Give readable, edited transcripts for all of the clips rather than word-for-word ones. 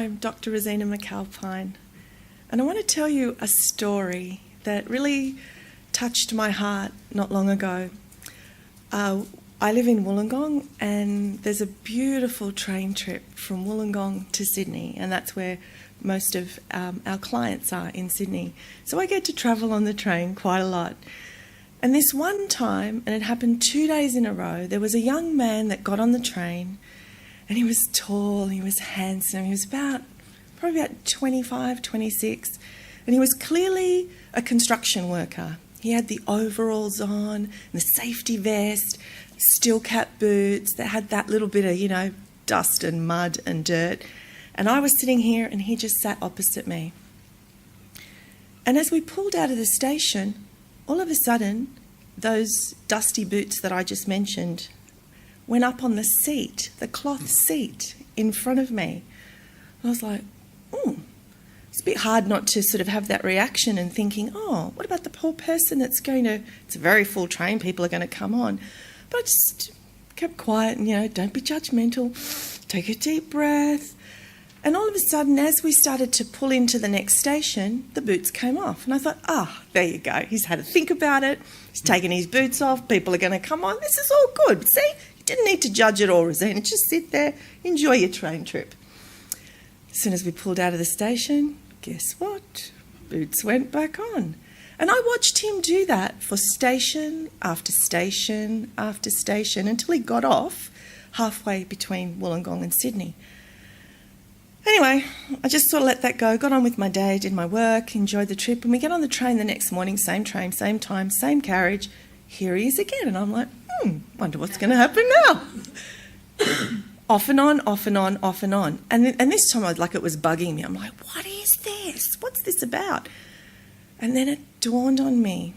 I'm Dr. Rosina McAlpine, and I want to tell you a story that really touched my heart not long ago. I live in Wollongong, and there's a beautiful train trip from Wollongong to Sydney, and that's where most of our clients are, in Sydney. So I get to travel on the train quite a lot. And this one time, and it happened 2 days in a row, there was a young man that got on the train, and he was tall, he was handsome, he was probably about 25, 26, and he was clearly a construction worker. He had the overalls on, and the safety vest, steel cap boots that had that little bit of, dust and mud and dirt. And I was sitting here, and he just sat opposite me. And as we pulled out of the station, all of a sudden, those dusty boots that I just mentioned went up on the seat, the cloth seat in front of me. I was like, it's a bit hard not to sort of have that reaction and thinking, what about the poor person that's it's a very full train, people are going to come on. But I just kept quiet and, don't be judgmental, take a deep breath. And all of a sudden, as we started to pull into the next station, the boots came off. And I thought, there you go. He's had to think about it. He's taken his boots off. People are going to come on. This is all good. See, you didn't need to judge it all, Rosina. Just sit there, enjoy your train trip. As soon as we pulled out of the station, guess what? Boots went back on. And I watched him do that for station after station after station until he got off halfway between Wollongong and Sydney. Anyway, I just sort of let that go, got on with my day, did my work, enjoyed the trip, and we get on the train the next morning, same train, same time, same carriage. Here he is again, and I'm like, wonder what's going to happen now. Off and on, off and on, off and on. And this time it was bugging me. I'm like, what is this? What's this about? And then it dawned on me.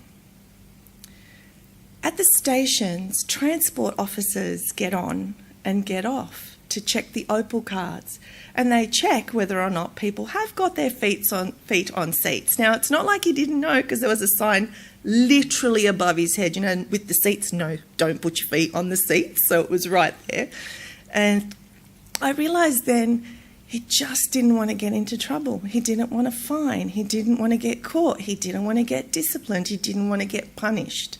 At the stations, transport officers get on and get off to check the Opal cards. And they check whether or not people have got their feet on seats. Now, it's not like he didn't know, because there was a sign literally above his head, with the seats, no, don't put your feet on the seats. So it was right there. And I realised then he just didn't want to get into trouble. He didn't want a fine. He didn't want to get caught. He didn't want to get disciplined. He didn't want to get punished.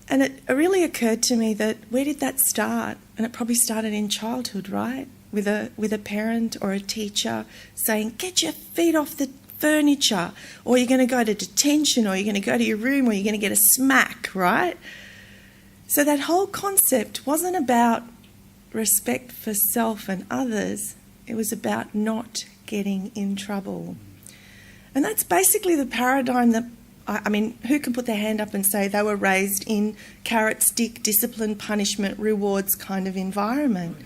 And it really occurred to me that where did that start? And it probably started in childhood, right? With a parent or a teacher saying, get your feet off the furniture, or you're going to go to detention, or you're going to go to your room, or you're going to get a smack, right? So that whole concept wasn't about respect for self and others. It was about not getting in trouble. And that's basically the paradigm that, who can put their hand up and say they were raised in carrot, stick, discipline, punishment, rewards kind of environment?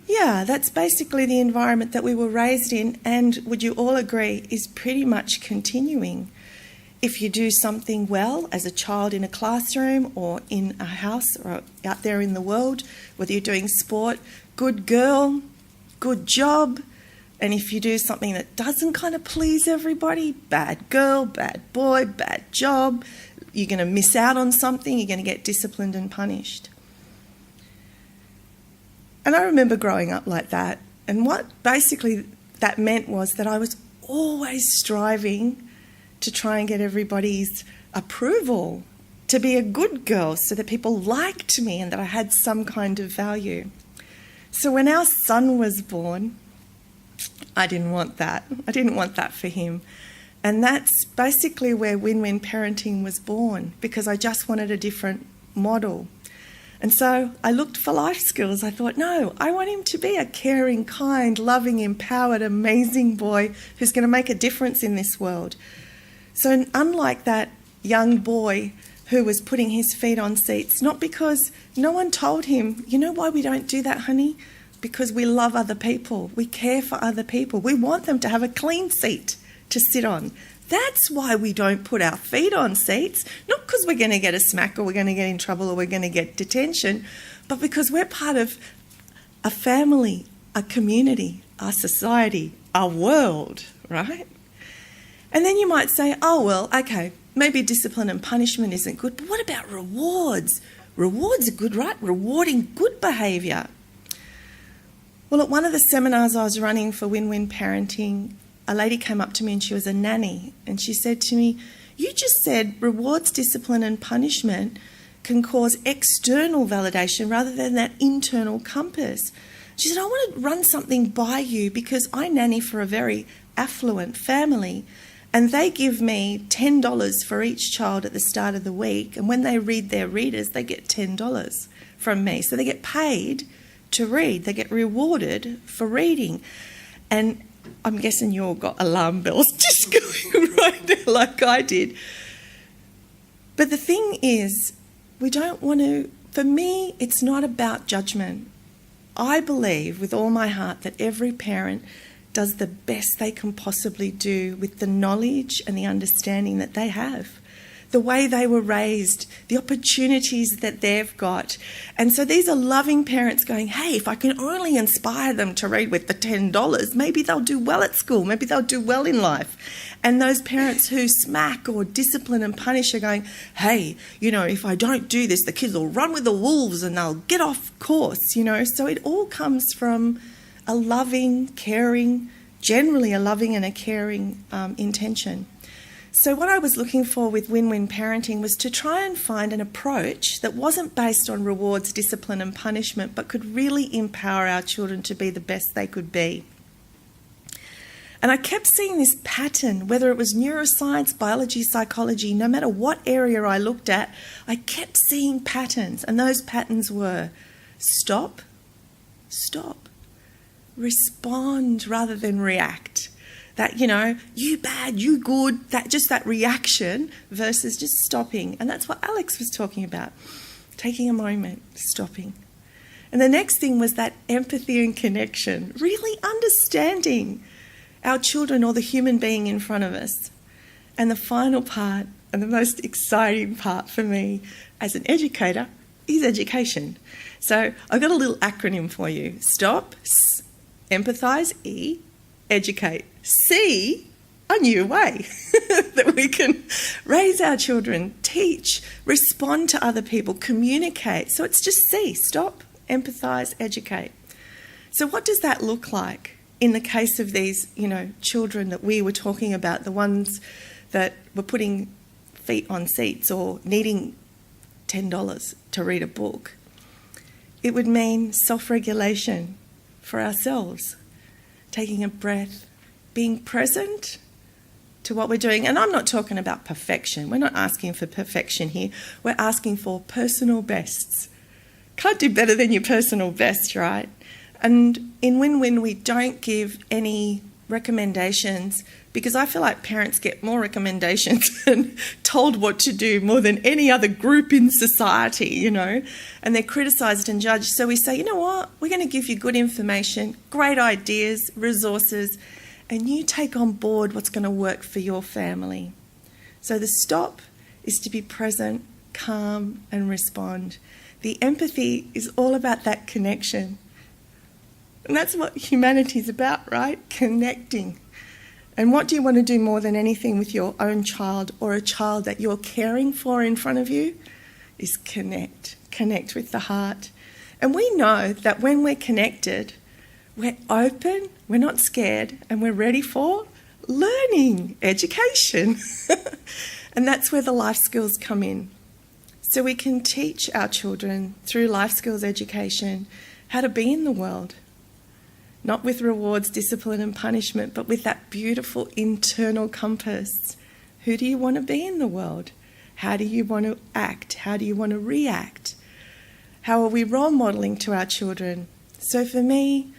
Yeah, that's basically the environment that we were raised in, and would you all agree is pretty much continuing. If you do something well as a child in a classroom or in a house or out there in the world, whether you're doing sport, good girl, good job. And if you do something that doesn't kind of please everybody, bad girl, bad boy, bad job, you're going to miss out on something, you're going to get disciplined and punished. And I remember growing up like that. And what basically that meant was that I was always striving to try and get everybody's approval, to be a good girl so that people liked me and that I had some kind of value. So when our son was born, I didn't want that. I didn't want that for him. And that's basically where win-win parenting was born, because I just wanted a different model. And so I looked for life skills. I thought, no, I want him to be a caring, kind, loving, empowered, amazing boy who's going to make a difference in this world. So unlike that young boy who was putting his feet on seats, not because no one told him, you know why we don't do that, honey? Because we love other people. We care for other people. We want them to have a clean seat to sit on. That's why we don't put our feet on seats, not because we're going to get a smack or we're going to get in trouble or we're going to get detention, but because we're part of a family, a community, our society, our world, right? And then you might say, okay, maybe discipline and punishment isn't good, but what about rewards? Rewards are good, right? Rewarding good behaviour. Well, at one of the seminars I was running for Win-Win Parenting, a lady came up to me and she was a nanny, and she said to me, "You just said rewards, discipline and punishment can cause external validation rather than that internal compass." She said, "I want to run something by you because I nanny for a very affluent family, and they give me $10 for each child at the start of the week, and when they read their readers, they get $10 from me. So they get paid to read. They get rewarded for reading." And I'm guessing you all got alarm bells just going right now like I did. But the thing is, we don't want to, for me, it's not about judgment. I believe with all my heart that every parent does the best they can possibly do with the knowledge and the understanding that they have, the way they were raised, the opportunities that they've got. And so these are loving parents going, hey, if I can only inspire them to read with the $10, maybe they'll do well at school, maybe they'll do well in life. And those parents who smack or discipline and punish are going, hey, if I don't do this, the kids will run with the wolves and they'll get off course, So it all comes from a loving, caring, generally a loving and a caring intention. So what I was looking for with Win-Win Parenting was to try and find an approach that wasn't based on rewards, discipline and punishment, but could really empower our children to be the best they could be. And I kept seeing this pattern, whether it was neuroscience, biology, psychology, no matter what area I looked at, I kept seeing patterns. And those patterns were stop, respond rather than react. That, you bad, you good, that reaction versus just stopping. And that's what Alex was talking about, taking a moment, stopping. And the next thing was that empathy and connection, really understanding our children or the human being in front of us. And the final part, and the most exciting part for me as an educator, is education. So I've got a little acronym for you. Stop, S, empathise, E, educate. C, a new way that we can raise our children, teach, respond to other people, communicate. So it's just C, stop, empathise, educate. So what does that look like in the case of these, children that we were talking about, the ones that were putting feet on seats or needing $10 to read a book? It would mean self-regulation for ourselves, taking a breath, being present to what we're doing. And I'm not talking about perfection. We're not asking for perfection here. We're asking for personal bests. Can't do better than your personal best, right? And in Win-Win, we don't give any recommendations because I feel like parents get more recommendations than told what to do more than any other group in society, and they're criticised and judged. So we say, you know what, we're going to give you good information, great ideas, resources, and you take on board what's going to work for your family. So the stop is to be present, calm, and respond. The empathy is all about that connection. And that's what humanity's about, right? Connecting. And what do you want to do more than anything with your own child or a child that you're caring for in front of you? Is connect. Connect with the heart. And we know that when we're connected, we're open, we're not scared, and we're ready for learning, education. And that's where the life skills come in. So we can teach our children through life skills education how to be in the world. Not with rewards, discipline and punishment, but with that beautiful internal compass. Who do you want to be in the world? How do you want to act? How do you want to react? How are we role modelling to our children? So for me,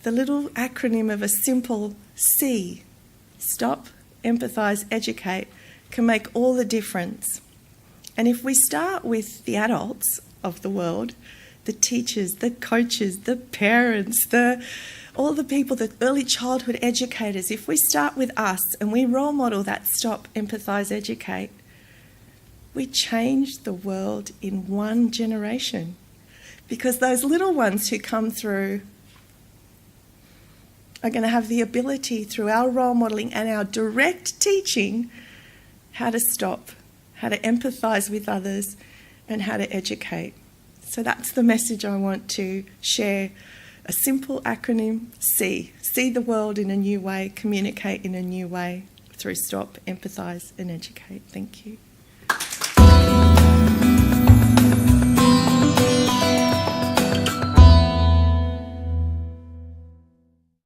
the little acronym of a simple C, stop, empathise, educate, can make all the difference. And if we start with the adults of the world, the teachers, the coaches, the parents, all the people, the early childhood educators, if we start with us and we role model that stop, empathise, educate, we change the world in one generation. Because those little ones who come through are going to have the ability through our role modelling and our direct teaching how to stop, how to empathise with others and how to educate. So that's the message I want to share A simple acronym, SEE. See the world in a new way, communicate in a new way through stop, empathise and educate. Thank you.